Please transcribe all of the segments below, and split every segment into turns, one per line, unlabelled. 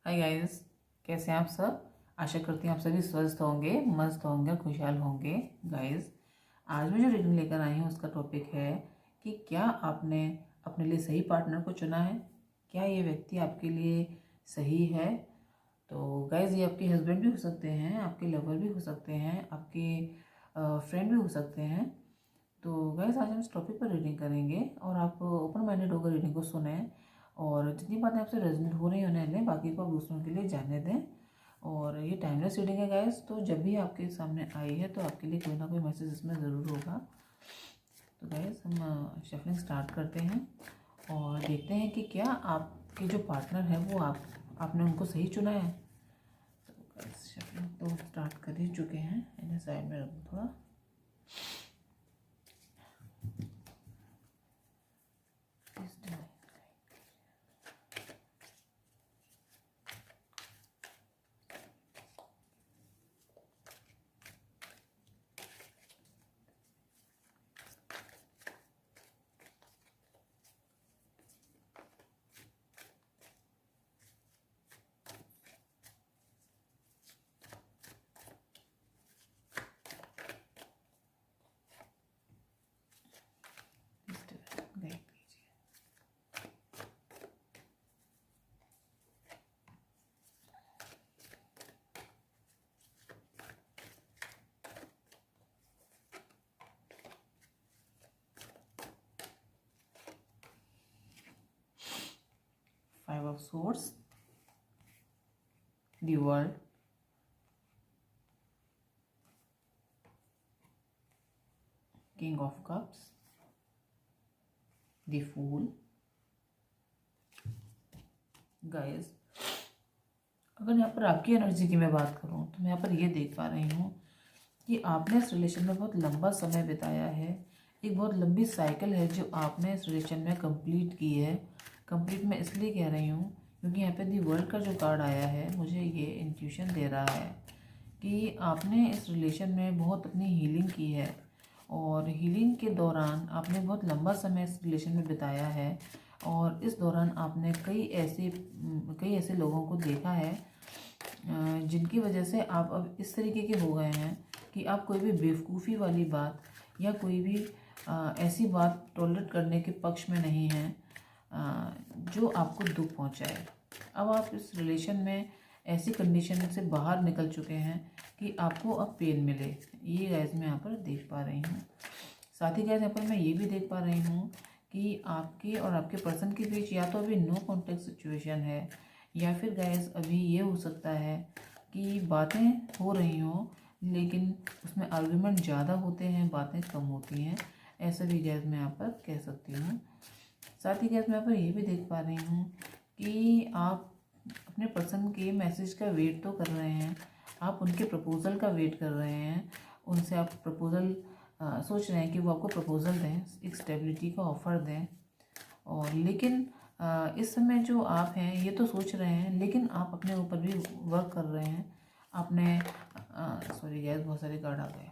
Hi guys, कैसे हैं आप सब। आशा करती हूँ आप सभी स्वस्थ होंगे, मस्त होंगे, खुशहाल होंगे। गाइस, आज मैं जो रीडिंग लेकर आई हूँ उसका टॉपिक है कि क्या आपने अपने लिए सही पार्टनर को चुना है। क्या ये व्यक्ति आपके लिए सही है। तो गाइस, ये आपके हस्बैंड भी हो सकते हैं, आपके लवर भी हो सकते हैं, आपके फ्रेंड भी हो सकते हैं। तो गाइस, आज हम इस टॉपिक पर रीडिंग करेंगे और आप ओपन माइंडेड होकर रीडिंग को सुने और जितनी बातें आपसे रेजोनेट हो रही हैं उन्हें लें, बाकी को आप दूसरों के लिए जाने दें। और ये टाइमलेस रीडिंग है गाइस, तो जब भी आपके सामने आई है तो आपके लिए कोई ना कोई मैसेज इसमें ज़रूर होगा। तो गाइस, हम शफलिंग स्टार्ट करते हैं और देखते हैं कि क्या आपके जो पार्टनर है वो आपने उनको सही चुना है। तो गाइस, शफलिंग तो स्टार्ट कर ही चुके हैं, इन्हें साइड में रख दूँ थोड़ा। Five of Swords, the World, King of Cups, the Fool. Guys, अगर यहाँ पर आपकी एनर्जी की मैं बात करूँ तो मैं यहाँ पर ये देख पा रही हूँ कि आपने इस रिलेशन में बहुत लंबा समय बिताया है। एक बहुत लंबी साइकिल है जो आपने इस रिलेशन में कंप्लीट की है। कंप्लीट मैं इसलिए कह रही हूँ क्योंकि यहाँ पे दी वर्ल्ड का जो कार्ड आया है मुझे ये इंट्यूशन दे रहा है कि आपने इस रिलेशन में बहुत अपनी हीलिंग की है और हीलिंग के दौरान आपने बहुत लंबा समय इस रिलेशन में बिताया है। और इस दौरान आपने कई ऐसे लोगों को देखा है जिनकी वजह से आप अब इस तरीके के हो गए हैं कि आप कोई भी बेवकूफ़ी वाली बात या कोई भी ऐसी बात टॉलरेट करने के पक्ष में नहीं हैं जो आपको दुख पहुंचाए। अब आप इस रिलेशन में ऐसी कंडीशन से बाहर निकल चुके हैं कि आपको अब पेन मिले। ये गाइस मैं यहाँ पर देख पा रही हूँ। साथ ही गाइस यहाँ पर मैं ये भी देख पा रही हूँ कि आपके और आपके पर्सन के बीच या तो अभी नो कॉन्टेक्ट सिचुएशन है या फिर गाइस अभी ये हो सकता है कि बातें हो रही हों लेकिन उसमें आर्गुमेंट ज़्यादा होते हैं, बातें कम होती हैं। ऐसा भी गैस मैं यहाँ पर कह सकती हूँ। साथ ही गैस मैं यहाँ पर ये भी देख पा रही हूँ कि आप अपने पर्सन के मैसेज का वेट तो कर रहे हैं, आप उनके प्रपोज़ल का वेट कर रहे हैं। उनसे आप प्रपोज़ल सोच रहे हैं कि वो आपको प्रपोज़ल दें, एक स्टेबिलिटी का ऑफ़र दें। और लेकिन इस समय जो आप हैं ये तो सोच रहे हैं लेकिन आप अपने ऊपर भी वर्क कर रहे हैं। आपने सॉरी गैस, बहुत सारे कार्ड आ गए।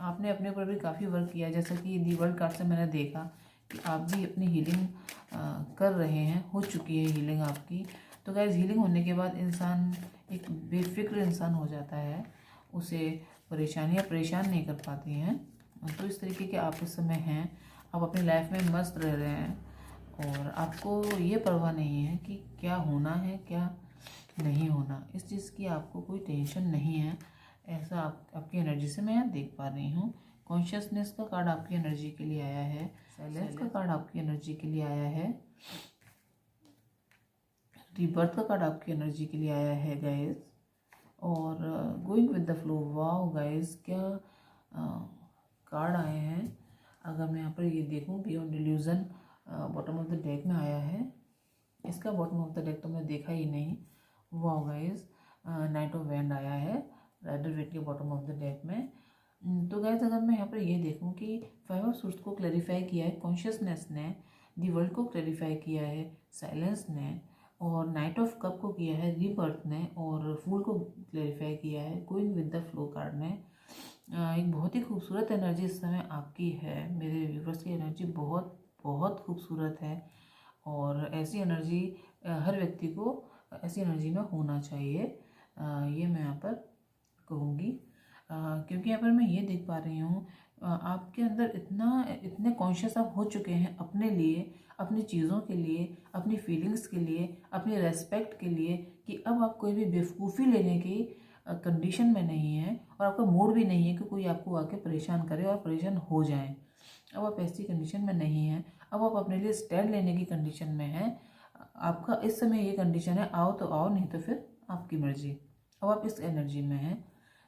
आपने अपने ऊपर भी काफ़ी वर्क किया, जैसा कि दी वर्ल्ड कार्ड से मैंने देखा कि आप भी अपनी हीलिंग कर रहे हैं, हो चुकी है हीलिंग आपकी। तो गैस, हीलिंग होने के बाद इंसान एक बेफिक्र इंसान हो जाता है, उसे परेशानियाँ परेशान नहीं कर पाती हैं। तो इस तरीके के आप इस समय हैं, आप अपनी लाइफ में मस्त रह रहे हैं और आपको ये परवाह नहीं है कि क्या होना है क्या नहीं होना। इस चीज़ की आपको कोई टेंशन नहीं है। ऐसा आपकी एनर्जी से मैं देख पा रही हूँ। कॉन्शियसनेस का कार्ड आपकी एनर्जी के लिए आया है, साइलेंस का कार्ड आपकी एनर्जी के लिए आया है, रीबर्थ का कार्ड आपकी एनर्जी के लिए आया है गाइस, और going with the flow. Wow guys, क्या कार्ड आए हैं। अगर मैं यहाँ पर ये देखूँ, beyond illusion bottom of the deck में आया है। इसका बॉटम ऑफ द डेक तो मैं देखा ही नहीं। Wow guys, night of wand आया है राइडर वेट के बॉटम ऑफ द डेक में। तो गाइस, अगर मैं यहाँ पर ये देखूँ कि फाइव ऑफ सूट्स को क्लैरिफाई किया है कॉन्शियसनेस ने, दी वर्ल्ड को क्लैरिफाई किया है साइलेंस ने, और नाइट ऑफ कप को किया है रीबर्थ ने, और फूल को क्लैरिफाई किया है going with the flow card ने। एक बहुत ही खूबसूरत एनर्जी इस समय आपकी है। मेरे व्यूवर्स की एनर्जी बहुत बहुत खूबसूरत है और ऐसी एनर्जी हर व्यक्ति को ऐसी एनर्जी में होना चाहिए, ये मैं यहाँ पर कहूँगी। क्योंकि यहाँ पर मैं ये देख पा रही हूँ आपके अंदर इतने कॉन्शियस आप हो चुके हैं अपने लिए, अपनी चीज़ों के लिए, अपनी फीलिंग्स के लिए, अपनी रेस्पेक्ट के लिए, कि अब आप कोई भी बेवकूफ़ी लेने की कंडीशन में नहीं है, और आपका मूड भी नहीं है कि कोई आपको आके परेशान करे और परेशान हो जाए। अब आप ऐसी कंडीशन में नहीं हैं, अब आप अपने लिए स्टैंड लेने की कंडीशन में हैं। आपका इस समय ये कंडीशन है, आओ तो आओ, नहीं तो फिर आपकी मर्जी। अब आप इस एनर्जी में हैं।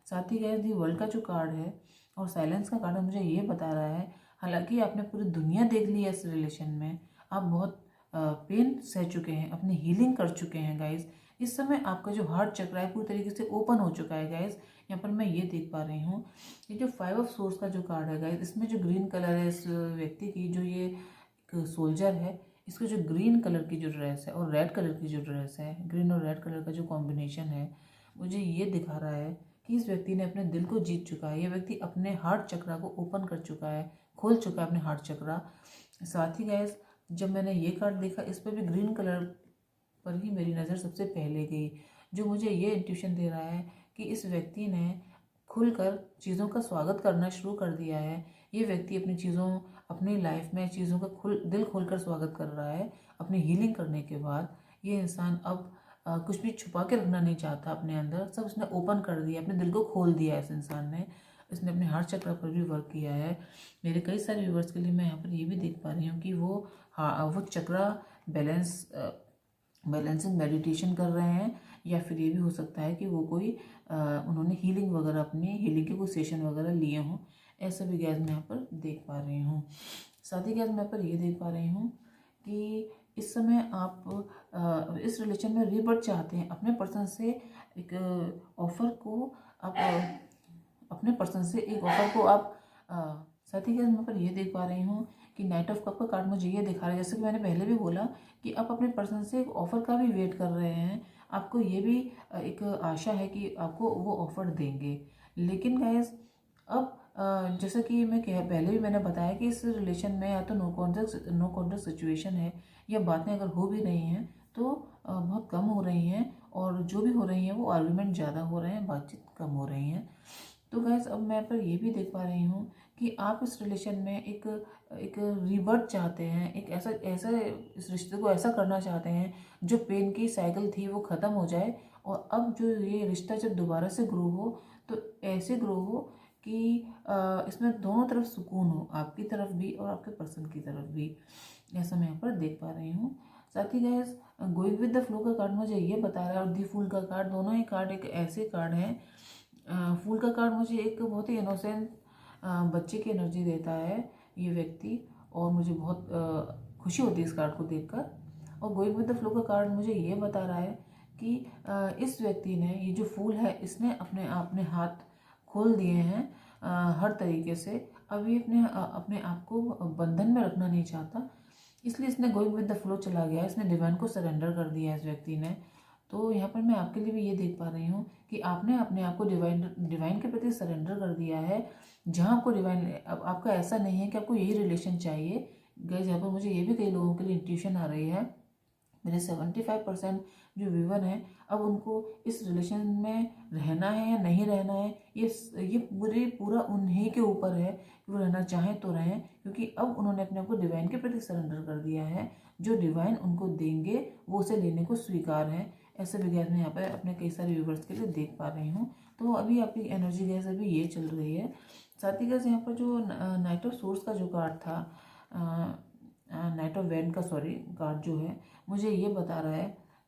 साथ ही गैस दी वर्ल्ड का जो कार्ड है और साइलेंस का कार्ड है, मुझे ये बता रहा है, हालांकि आपने पूरी दुनिया देख ली है इस रिलेशन में, आप बहुत पेन सह चुके हैं, अपनी हीलिंग कर चुके हैं गाइस। इस समय आपका जो हार्ट चक्र है पूरी तरीके से ओपन हो चुका है गाइस। यहाँ पर मैं ये देख पा रही हूँ, ये जो 5 ऑफ सोर्स का जो कार्ड है गाइस, इसमें जो ग्रीन कलर है इस व्यक्ति की, जो ये एक सोल्जर है, इसको जो ग्रीन कलर की जो ड्रेस है और रेड कलर की जो ड्रेस है, ग्रीन और रेड कलर का जो कॉम्बिनेशन है, मुझे ये दिखा रहा है कि इस व्यक्ति ने अपने दिल को जीत चुका है। ये व्यक्ति अपने हार्ट चक्रा को ओपन कर चुका है, खोल चुका है अपने हार्ट चक्रा। साथ ही गाइस जब मैंने ये कार्ड देखा, इस पर भी ग्रीन कलर पर ही मेरी नज़र सबसे पहले गई, जो मुझे ये इंट्यूशन दे रहा है कि इस व्यक्ति ने खुलकर चीज़ों का स्वागत करना शुरू कर दिया है। ये व्यक्ति अपनी चीज़ों, अपनी लाइफ में चीज़ों का दिल खोलकर स्वागत कर रहा है। अपनी हीलिंग करने के बाद ये इंसान अब कुछ भी छुपा के रखना नहीं चाहता अपने अंदर, सब उसने ओपन कर दिया, अपने दिल को खोल दिया है इस इंसान ने। इसने अपने हार्ट चक्र पर भी वर्क किया है। मेरे कई सारे व्यूवर्स के लिए मैं यहाँ पर ये भी देख पा रही हूँ कि वो चक्रा बैलेंसिंग मेडिटेशन कर रहे हैं, या फिर ये भी हो सकता है कि वो कोई उन्होंने हीलिंग वगैरह, अपनी हीलिंग के कोई सेशन वगैरह लिए हों। ऐसा भी गैस मैं यहाँ पर देख पा रही हूँ। साथ ही गैस मैं यहाँ पर ये देख पा रही हूँ कि इस समय आप इस रिलेशन में रीबर्थ चाहते हैं। अपने पर्सन से एक ऑफर को आप अपने पर्सन से एक ऑफर को आप साथ ही गैस मैं पर ये देख पा रही हूँ कि नाइट ऑफ कप का कार्ड मुझे ये दिखा रहा है, जैसे कि मैंने पहले भी बोला कि आप अपने पर्सन से एक ऑफर का भी वेट कर रहे हैं। आपको ये भी एक आशा है कि आपको वो ऑफर देंगे। लेकिन गैस अब जैसा कि पहले भी मैंने बताया कि इस रिलेशन में या तो नो कॉन्टेक्ट सिचुएशन है, या बातें अगर हो भी रही हैं तो बहुत कम हो रही हैं, और जो भी हो रही हैं वो आर्गुमेंट ज़्यादा हो रहे हैं, बातचीत कम हो रही हैं। तो गैस अब मैं पर ये भी देख पा रही हूँ कि आप इस रिलेशन में एक रिबर्थ चाहते हैं, एक ऐसा ऐसा इस रिश्ते को ऐसा करना चाहते हैं जो पेन की साइकिल थी वो ख़त्म हो जाए, और अब जो ये रिश्ता जब दोबारा से ग्रो हो तो ऐसे ग्रो हो कि इसमें दोनों तरफ सुकून हो, आपकी तरफ भी और आपके पर्सन की तरफ भी। ऐसा मैं यहाँ पर देख पा रही हूँ। साथ ही guess going with the flow का कार्ड मुझे ये बता रहा है, और दी फूल का कार्ड, दोनों ही कार्ड एक ऐसे कार्ड हैं। फूल का कार्ड मुझे एक बहुत ही इनोसेंट बच्चे की एनर्जी देता है ये व्यक्ति, और मुझे बहुत खुशी होती है इस कार्ड को देखकर। और गोइंग विद द फ्लो का कार्ड मुझे ये बता रहा है कि इस व्यक्ति ने, ये जो फूल है, इसने अपने हाथ खोल दिए हैं हर तरीके से। अब ये अपने आप को बंधन में रखना नहीं चाहता, इसलिए इसने गोइंग विद द फ्लो चला गया, इसने डिवाइन को सरेंडर कर दिया इस व्यक्ति ने। तो यहाँ पर मैं आपके लिए भी ये देख पा रही हूँ कि आपने अपने आप को डिवाइन के प्रति सरेंडर कर दिया है, जहाँ आपको डिवाइन, अब आपका ऐसा नहीं है कि आपको यही रिलेशन चाहिए। गाइस यहाँ पर मुझे ये भी कई लोगों के लिए इंट्यूशन आ रही है। मेरे 75% जो व्यूवर हैं, अब उनको इस रिलेशन में रहना है या नहीं रहना है, ये पूरा उन्हीं के ऊपर है कि वो रहना चाहें तो रहें, क्योंकि अब उन्होंने अपने आप को डिवाइन के प्रति सरेंडर कर दिया है। जो डिवाइन उनको देंगे वो उसे लेने को स्वीकार है। ऐसे भी गैस मैं यहाँ पर अपने कई सारे व्यूवर्स के लिए देख पा रही हूँ। तो अभी आपकी एनर्जी गैस अभी ये चल रही है। साथ ही गैस यहाँ पर जो नाइट ऑफ सोर्स का जो कार्ड था, नाइट ऑफ वैंड का कार्ड जो है, मुझे ये बता रहा है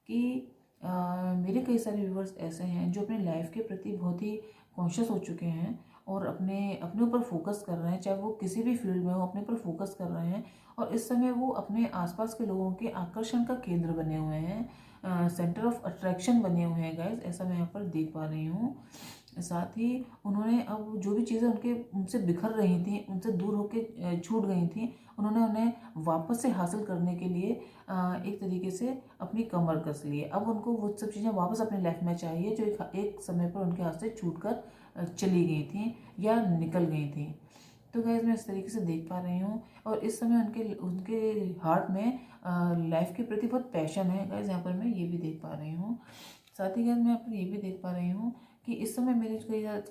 कि मेरे कई सारे व्यूवर्स ऐसे हैं जो अपने लाइफ के प्रति बहुत ही कॉन्शियस हो चुके हैं और अपने ऊपर फोकस कर रहे हैं, चाहे वो किसी भी फील्ड में हो, अपने ऊपर फोकस कर रहे हैं। और इस समय वो अपने आसपास के लोगों के आकर्षण का केंद्र बने हुए हैं, सेंटर ऑफ अट्रैक्शन बने हुए हैं गाइज, ऐसा मैं यहाँ पर देख पा रही हूँ। साथ ही उन्होंने अब जो भी चीज़ें उनसे बिखर रही थी, उनसे दूर होकर छूट गई थी, उन्होंने उन्हें वापस से हासिल करने के लिए एक तरीके से अपनी कमर कस ली है। अब उनको वो सब चीज़ें वापस अपनी लाइफ में चाहिए जो एक समय पर उनके हाथ से छूट कर चली गई थी या निकल गई थी। तो गाइस मैं इस तरीके से देख पा रही हूँ, और इस समय उनके उनके हार्ट में लाइफ के प्रति बहुत पैशन है गाइस, यहाँ पर मैं ये भी देख पा रही हूँ। साथ ही गाइस मैं यहाँ पर ये भी देख पा रही हूँ कि इस समय मेरे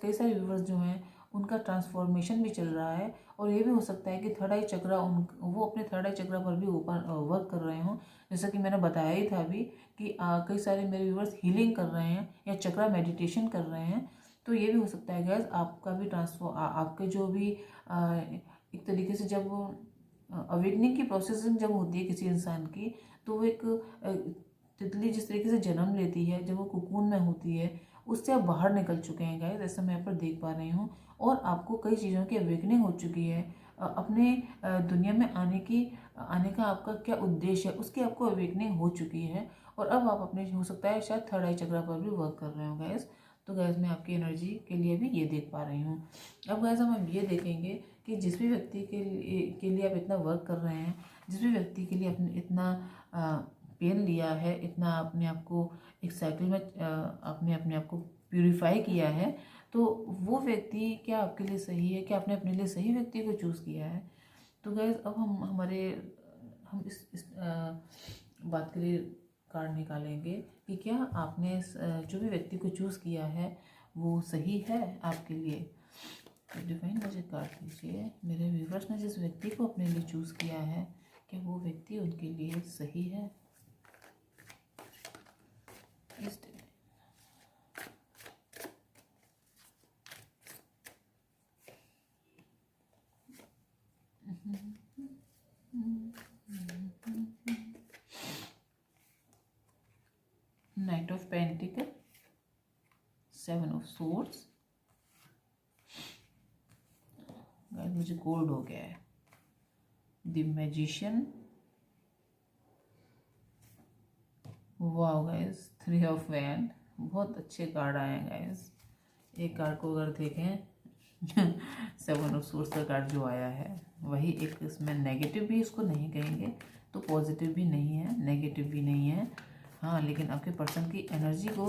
कई सारे व्यूवर्स जो हैं उनका ट्रांसफॉर्मेशन भी चल रहा है, और ये भी हो सकता है कि थर्ड आई चक्रा वो अपने थर्ड आई चक्रा पर भी ऊपर वर्क कर रहे हों। जैसा कि मैंने बताया ही था अभी कि कई सारे मेरे व्यूवर्स हीलिंग कर रहे हैं या चक्रा मेडिटेशन कर रहे हैं। तो ये भी हो सकता है गैस आपका भी आपके जो भी एक तरीके से जब अवेकनिंग की प्रोसेसिंग जब होती है किसी इंसान की, तो वो एक तितली जिस तरीके से जन्म लेती है जब वो कुकून में होती है, उससे आप बाहर निकल चुके हैं गाइस, ऐसा मैं यहाँ पर देख पा रही हूँ। और आपको कई चीज़ों की अवेकनिंग हो चुकी है। अपने दुनिया में आने का आपका क्या उद्देश्य है उसकी आपको अवेकनिंग हो चुकी है, और अब आप अपने हो सकता है शायद थर्ड आई चक्रा पर भी वर्क कर रहे हो गाइस। तो गैस मैं आपकी एनर्जी के लिए भी ये देख पा रही हूँ। अब गैस हम ये देखेंगे कि जिस भी व्यक्ति के लिए आप इतना वर्क कर रहे हैं, जिस भी व्यक्ति के लिए अपने इतना पेन लिया है, इतना अपने आप को एक साइकिल में आपने अपने आप को प्यूरिफाई किया है, तो वो व्यक्ति क्या आपके लिए सही है, क्या आपने अपने लिए सही व्यक्ति को चूज़ किया है। तो गैस अब हम इस बात के लिए कार्ड निकालेंगे कि क्या आपने जो भी व्यक्ति को चूज़ किया है वो सही है आपके लिए। तो डिवाइन मुझे कार्ड दीजिए, मेरे व्यूवर्स ने जिस व्यक्ति को अपने लिए चूज़ किया है क्या वो व्यक्ति उनके लिए सही है। इस night of pentacle, seven of swords, guys मुझे गोल्ड हो गया है, the magician, wow guys, three of wand. बहुत अच्छे कार्ड आए हैं गाइस। एक कार्ड को अगर देखें सेवन ऑफ सोर्ड्स का कार्ड जो आया है वही एक, इसमें नेगेटिव भी इसको नहीं कहेंगे तो पॉजिटिव भी नहीं है, नेगेटिव भी नहीं है, हाँ, लेकिन आपके पर्सन की एनर्जी को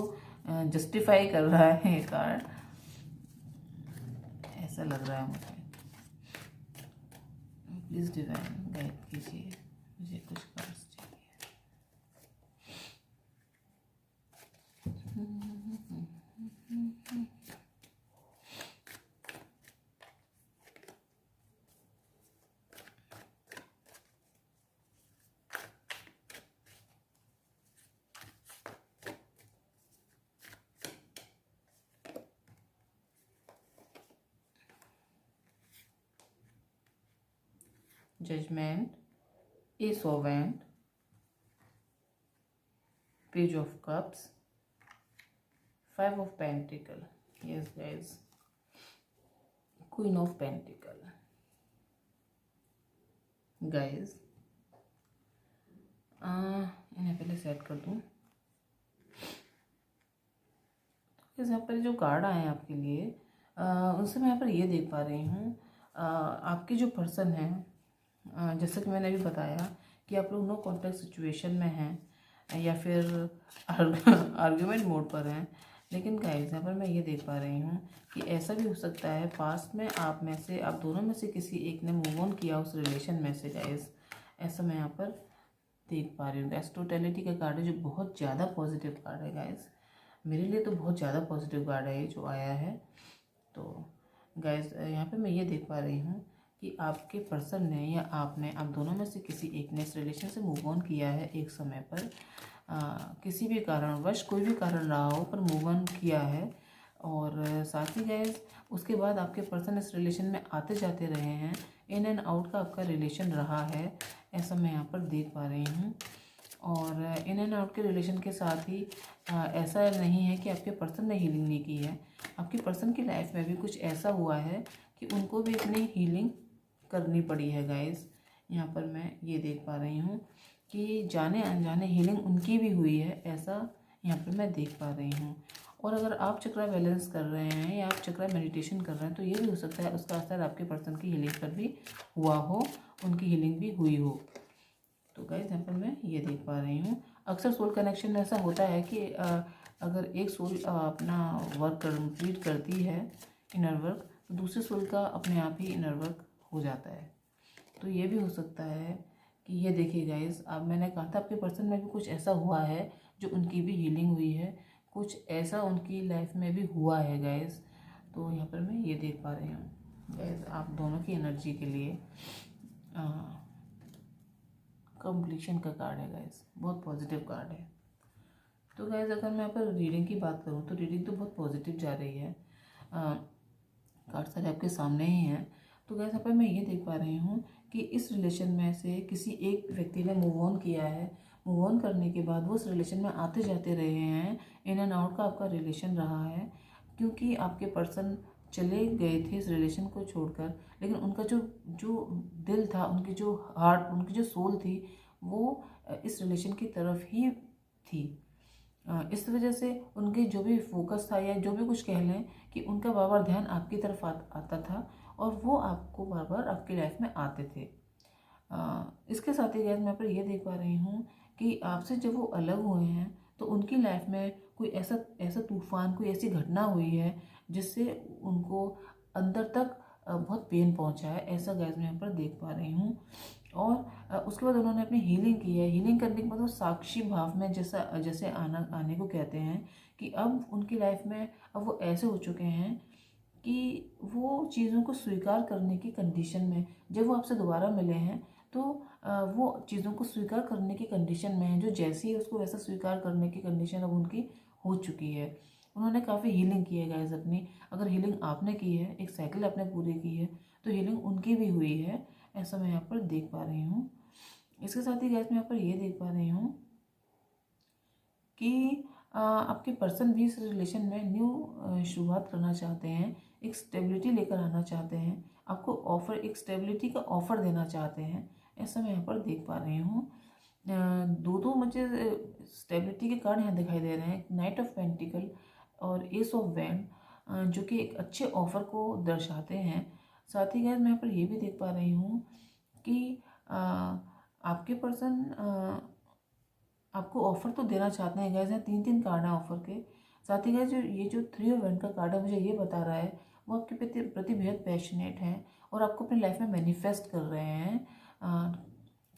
जस्टिफाई कर रहा है ये कार्ड, ऐसा लग रहा है मुझे। प्लीज़ डिवाइन गाइड कीजिए, मुझे कुछ कार्ड्स चाहिए। Judgment, Ace of Wands, Page of Cups, Five of Pentacle, yes guys, Queen of Pentacle, guys इन्हें पहले सेट कर दूँ। यहाँ पर जो कार्ड आए हैं आपके लिए उनसे मैं यहाँ पर ये देख पा रही हूँ, आपके जो पर्सन हैं, जैसा कि मैंने अभी बताया कि आप लोग नो कॉन्टैक्ट सिचुएशन में हैं या फिर आर्ग्यूमेंट मोड पर हैं, लेकिन गाइस यहाँ पर मैं ये देख पा रही हूँ कि ऐसा भी हो सकता है पास्ट में आप दोनों में से किसी एक ने मूव ऑन किया उस रिलेशन में से गाइस, ऐसा मैं यहाँ पर देख पा रही हूँ। गाइस टोटलिटी का कार्ड है जो बहुत ज़्यादा पॉजिटिव कार्ड है गाइस, मेरे लिए तो बहुत ज़्यादा पॉजिटिव कार्ड है ये जो आया है। तो गाइस यहाँ पे मैं ये देख पा रही हूँ कि आपके पर्सन ने या आप दोनों में से किसी एक ने इस रिलेशन से मूव ऑन किया है एक समय पर, किसी भी कारणवश कोई भी कारण रहा हो पर मूव ऑन किया है, और साथ ही गाइस उसके बाद आपके पर्सन इस रिलेशन में आते जाते रहे हैं, इन एंड आउट का आपका रिलेशन रहा है, ऐसा मैं यहाँ पर देख पा रही हूँ। और इन एंड आउट के रिलेशन के साथ ही ऐसा नहीं है कि आपके पर्सन ने हीलिंग नहीं की है, आपके पर्सन की लाइफ में भी कुछ ऐसा हुआ है कि उनको भी अपनी हीलिंग करनी पड़ी है गाइस। यहाँ पर मैं ये देख पा रही हूँ कि जाने अनजाने हीलिंग उनकी भी हुई है, ऐसा यहाँ पर मैं देख पा रही हूँ। और अगर आप चक्रा बैलेंस कर रहे हैं या आप चक्रा मेडिटेशन कर रहे हैं तो ये भी हो सकता है उसका असर आपके पर्सन की हीलिंग पर भी हुआ हो, उनकी हीलिंग भी हुई हो। तो गाइस यहाँ पर मैं ये देख पा रही हूँ, अक्सर सोल कनेक्शन में ऐसा होता है कि अगर एक सोल अपना वर्क कंप्लीट करती है इनर वर्क, तो दूसरे सोल का अपने आप ही इनर वर्क हो जाता है। तो ये भी हो सकता है कि ये देखिए गाइस, अब मैंने कहा था आपके पर्सन में भी कुछ ऐसा हुआ है जो उनकी भी हीलिंग हुई है, कुछ ऐसा उनकी लाइफ में भी हुआ है गाइस। तो यहाँ पर मैं ये देख पा रही हूँ गाइस, आप दोनों की एनर्जी के लिए कंप्लीशन का कार्ड है गाइस, बहुत पॉजिटिव कार्ड है। तो गाइस अगर मैं यहाँ पर रीडिंग की बात करूँ तो रीडिंग तो बहुत पॉजिटिव जा रही है, कार्ड सारे आपके सामने ही हैं। तो गाइस यहाँ पर मैं ये देख पा रही हूँ कि इस रिलेशन में से किसी एक व्यक्ति ने मूव ऑन किया है। मूव ऑन करने के बाद वो उस रिलेशन में आते जाते रहे हैं, इन एंड आउट का आपका रिलेशन रहा है, क्योंकि आपके पर्सन चले गए थे इस रिलेशन को छोड़कर, लेकिन उनका जो जो दिल था, उनकी जो हार्ट, उनकी जो सोल थी, वो इस रिलेशन की तरफ ही थी। इस वजह से उनके जो भी फोकस था या जो भी कुछ कह लें कि उनका बार बार ध्यान आपकी तरफ आता था और वो आपको बार बार आपकी लाइफ में आते थे। इसके साथ ही गैस मैं पर ये देख पा रही हूँ कि आपसे जब वो अलग हुए हैं तो उनकी लाइफ में कोई ऐसा ऐसा तूफान, कोई ऐसी घटना हुई है जिससे उनको अंदर तक बहुत पेन पहुँचा है, ऐसा गैस मैं यहाँ पर देख पा रही हूँ। और उसके बाद उन्होंने अपनी हीलिंग की है। हीलिंग करने के बाद वो साक्षी भाव में जैसे आने को कहते हैं कि अब उनकी लाइफ में अब वो ऐसे हो चुके हैं कि वो चीज़ों को स्वीकार करने की कंडीशन में, जब वो आपसे दोबारा मिले हैं तो वो चीज़ों को स्वीकार करने की कंडीशन में है, जो जैसी है उसको वैसा स्वीकार करने की कंडीशन अब उनकी हो चुकी है। उन्होंने काफ़ी हीलिंग की है गाइस अपनी। अगर हीलिंग आपने की है, एक साइकिल आपने पूरी की है, तो हीलिंग उनकी भी हुई है, ऐसा मैं यहाँ पर देख पा रही हूँ। इसके साथ ही गाइस मैं यहाँ पर ये देख पा रही हूँ कि आपके पर्सन भी इस रिलेशन में न्यू शुरुआत करना चाहते हैं, एक स्टेबिलिटी लेकर आना चाहते हैं, आपको ऑफर, एक स्टेबिलिटी का ऑफर देना चाहते हैं, ऐसा मैं यहाँ पर देख पा रही हूँ। दो मुझे स्टेबिलिटी के कार्ड यहाँ दिखाई दे रहे हैं, नाइट ऑफ पेंटिकल और एस ऑफ वैंड, जो कि एक अच्छे ऑफर को दर्शाते हैं। साथ ही गाइस मैं यहाँ पर ये भी देख पा रही हूँ कि आपके पर्सन आपको ऑफर तो देना चाहते हैं गाइस। यहाँ 3 कार्ड हैं ऑफर के। साथ ही गाइस जो 3 ऑफ वैंड का कार्ड है मुझे ये बता रहा है वो आपके प्रति बेहद पैशनेट हैं और आपको अपनी लाइफ में मैनिफेस्ट कर रहे हैं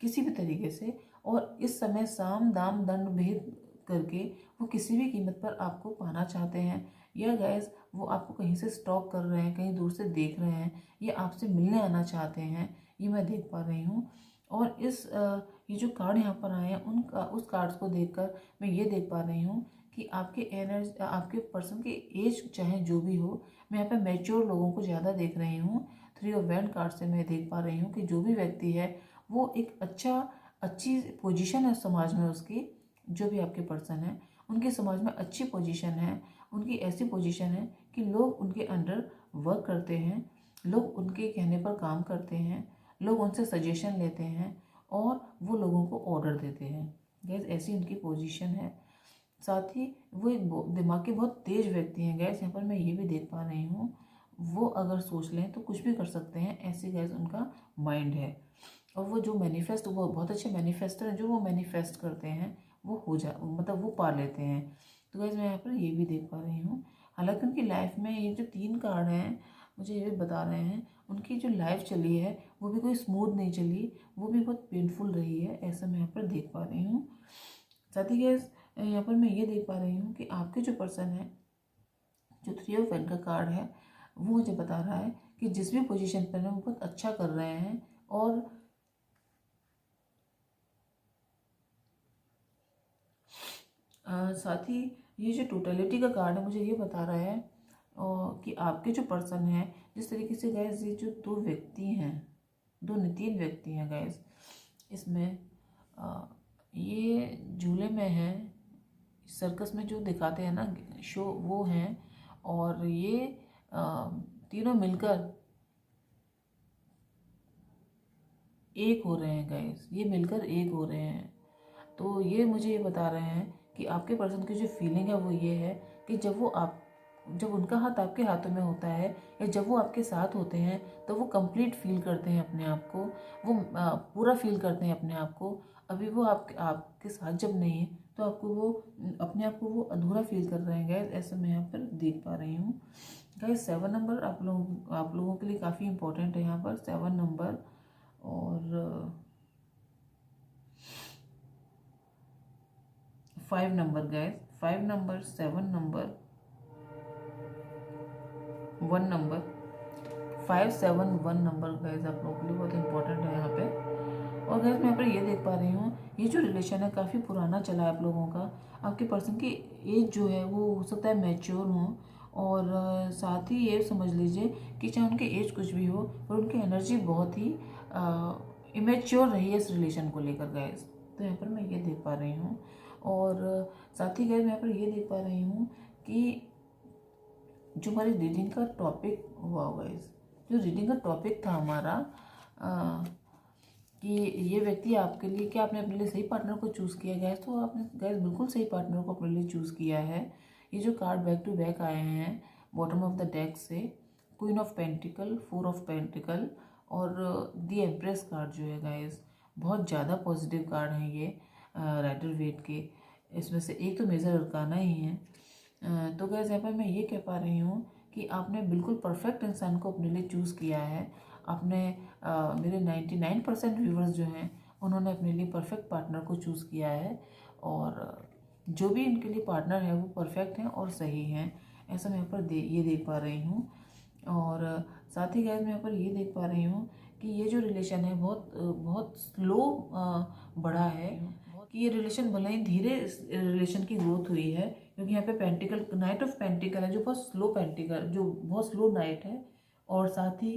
किसी भी तरीके से। और इस समय साम दाम दंड भेद करके वो किसी भी कीमत पर आपको पाना चाहते हैं, या गाइस वो आपको कहीं से स्टॉक कर रहे हैं, कहीं दूर से देख रहे हैं, या आपसे मिलने आना चाहते हैं, ये मैं देख पा रही हूँ। और ये जो कार्ड यहाँ पर आए हैं उस कार्ड्स को देखकर मैं ये देख पा रही हूँ कि आपके पर्सन की एज चाहे जो भी हो, मैं यहाँ पे मैच्योर लोगों को ज़्यादा देख रही हूँ। 3 ऑफ वैंड कार्ड से मैं देख पा रही हूँ कि जो भी व्यक्ति है वो एक अच्छी पोजीशन है समाज में उसकी, जो भी आपके पर्सन है उनके समाज में अच्छी पोजीशन है, उनकी ऐसी पोजीशन है कि लोग उनके अंडर वर्क करते हैं, लोग उनके कहने पर काम करते हैं, लोग उनसे सजेशन लेते हैं और वो लोगों को ऑर्डर देते हैं। गैस ऐसी उनकी पोजीशन है। साथ ही वो एक दिमाग के बहुत तेज व्यक्ति हैं गैस, यहाँ पर मैं ये भी देख पा रही हूँ। वो अगर सोच लें तो कुछ भी कर सकते हैं, ऐसी गैस उनका माइंड है। और वो बहुत अच्छे मैनिफेस्टर हैं, जो वो मैनिफेस्ट करते हैं वो मतलब वो पा लेते हैं। तो गैस मैं यहाँ पर ये भी देख पा रही हूँ। हालांकि उनकी लाइफ में ये जो 3 कार्ड हैं मुझे ये भी बता रहे हैं उनकी जो लाइफ चली है वो भी कोई स्मूथ नहीं चली, वो भी बहुत पेनफुल रही है, ऐसा मैं यहाँ पर देख पा रही हूँ। साथ ही गैस यहाँ पर मैं ये देख पा रही हूँ कि आपके जो पर्सन है, जो 3 ऑफ वैंड का कार्ड है, वो मुझे बता रहा है कि जिस भी पोजीशन पर है वो बहुत अच्छा कर रहे हैं। और साथ ही ये जो टोटलिटी का कार्ड है मुझे ये बता रहा है कि आपके जो पर्सन है, जिस तरीके से गैस ये जो 2 व्यक्ति हैं, 3 व्यक्ति हैं गैस, इसमें ये झूले में है, सर्कस में जो दिखाते हैं ना शो, वो हैं। और ये तीनों मिलकर एक हो रहे हैं गैस, ये मिलकर एक हो रहे हैं। तो ये मुझे ये बता रहे हैं कि आपके पर्सन की जो फीलिंग है वो ये है कि जब उनका हाथ आपके हाथों में होता है या जब वो आपके साथ होते हैं तो वो कंप्लीट फील करते हैं अपने आप को, वो पूरा फील करते हैं अपने आप को। अभी वो आपके साथ जब नहीं है तो आपको वो अपने आप को वो अधूरा फील कर रहे हैं गाइस, ऐसा मैं यहाँ पर देख पा रही हूँ। गाइस 7 नंबर आप लोगों के लिए काफ़ी इंपॉर्टेंट है यहाँ पर 7 नंबर। और 5 number guys, 5 number, 7 number, 1 number, 5, 7, 1 number guys आप लोगों के लिए बहुत इंपॉर्टेंट है यहाँ पे। और गाइस मैं यहाँ पर ये देख पा रही हूँ, ये जो रिलेशन है काफ़ी पुराना चला है आप लोगों का। आपके पर्सन की एज जो है वो हो सकता है मैच्योर हो, और साथ ही ये समझ लीजिए कि चाहे उनकी एज कुछ भी हो, पर उनकी एनर्जी बहुत ही इमेच्योर रही है इस रिलेशन को लेकर गाइस। तो यहाँ पर मैं ये देख पा रही हूँ। और साथ ही गाइस मैं यहाँ पर ये देख पा रही हूँ कि जो हमारी रीडिंग का टॉपिक हुआ गाइस, जो रीडिंग का टॉपिक था हमारा कि ये व्यक्ति आपके लिए, क्या आपने अपने लिए सही पार्टनर को चूज़ किया गया है, तो आपने गैस बिल्कुल सही पार्टनर को अपने लिए चूज़ किया है। ये जो कार्ड बैक टू बैक आए हैं बॉटम ऑफ द डेक से, queen of pentacle, 4 of pentacle और दी एम्प्रेस कार्ड जो है गाइस, बहुत ज़्यादा पॉजिटिव कार्ड हैं ये राइडर वेट के। इसमें से एक तो मेजर अरकाना ही है। तो गैस यहाँ पर मैं ये कह पा रही हूँ कि आपने बिल्कुल परफेक्ट इंसान को अपने लिए चूज़ किया है। आपने मेरे 99% व्यूवर्स जो हैं उन्होंने अपने लिए परफेक्ट पार्टनर को चूज़ किया है, और जो भी इनके लिए पार्टनर है वो परफेक्ट हैं और सही हैं, ऐसा मैं यहाँ पर ये देख पा रही हूँ। और साथ ही गैस मैं यहाँ पर ये देख पा रही हूँ कि ये जो रिलेशन है बहुत स्लो बढ़ा है, कि ये रिलेशन भले ही धीरे रिलेशन की ग्रोथ हुई है, क्योंकि यहाँ पे पेंटिकल, नाइट ऑफ पेंटिकल है जो बहुत स्लो पेंटिकल, जो बहुत स्लो नाइट है। और साथ ही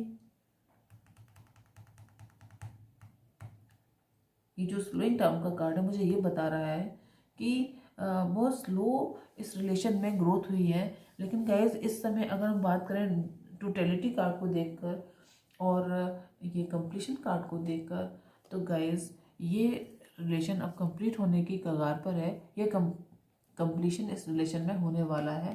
ये जो स्लोइंग डाउन का कार्ड है मुझे ये बता रहा है कि बहुत स्लो इस रिलेशन में ग्रोथ हुई है। लेकिन गाइस इस समय अगर हम बात करें टोटलिटी कार्ड को देखकर और ये कंप्लीशन कार्ड को देखकर, तो गाइस ये रिलेशन अब कंप्लीट होने की कगार पर है। ये कंप्लीशन इस रिलेशन में होने वाला है,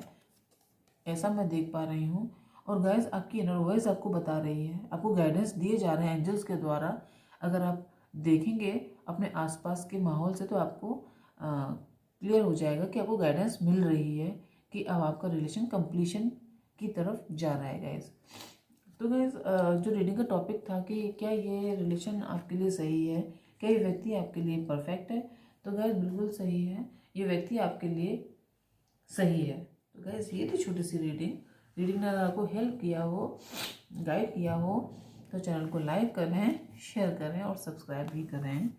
ऐसा मैं देख पा रही हूँ। और गाइस आपकी इनर वॉइस आपको बता रही है, आपको गाइडेंस दिए जा रहे हैं एंजल्स के द्वारा। अगर आप देखेंगे अपने आसपास के माहौल से तो आपको क्लियर हो जाएगा कि आपको गाइडेंस मिल रही है कि अब आपका रिलेशन कंप्लीशन की तरफ जा रहा है गाइस। तो गाइस जो रीडिंग का टॉपिक था कि क्या ये रिलेशन आपके लिए सही है, क्या ये व्यक्ति आपके लिए परफेक्ट है, तो गाइस बिल्कुल सही है, ये व्यक्ति आपके लिए सही है। तो गाइस ये थी छोटी सी रीडिंग ने अगर आपको हेल्प किया हो, गाइड किया हो, तो चैनल को लाइक करें, शेयर करें और सब्सक्राइब भी करें।